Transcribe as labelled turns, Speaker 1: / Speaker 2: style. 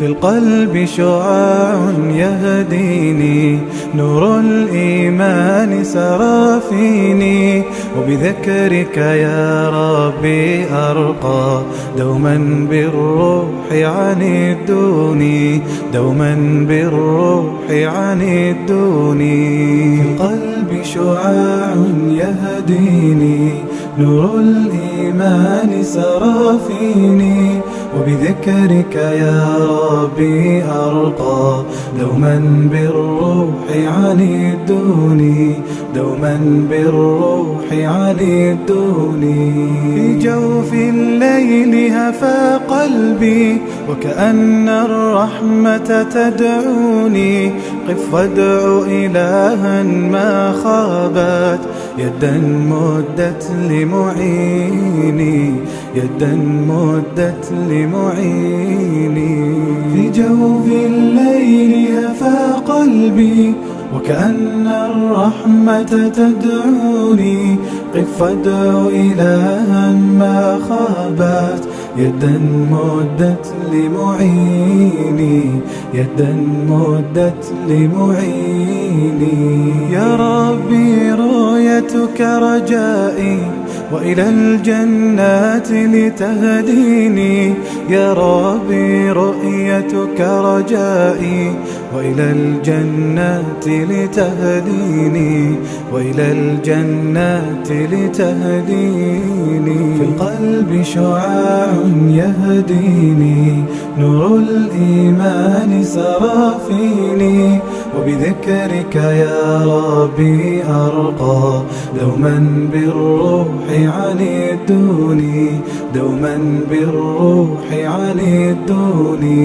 Speaker 1: في القلب شعاع يهديني، نور الإيمان سرى فيني، وبذكرك يا ربي أرقى، دوما بالروح عنيدوني، دوما بالروح عنيدوني. في القلب شعاع يهديني، نور الإيمان سرى فيني، وبذكرك يا ربي أرقى، دوما بالروح عنيدوني، دوما بالروح عنيدوني. في جوف الليل هفى قلبي، وكأن الرحمة تدعوني، قف وادع إلها ما خابت، يدا مدت لمعيني، يدا مدت لمعيني. في جوف الليل هفى قلبي، وكأن الرحمة تدعوني، قف وادع إلها ما خابت، يدا مدت لمعيني، يدا مدت لمعيني. يا ربي رؤيتك رجائي، وإلى الجنات لتهديني، يا ربي رؤيتك رجائي، وإلى الجنات لتهديني، وإلى الجنات لتهديني. في القلب شعاع يهديني، نور الإيمان سرى فيني، وبذكرك يا ربي أرقى، دوما بالروح عنيدوني، دوما بالروح عنيدوني.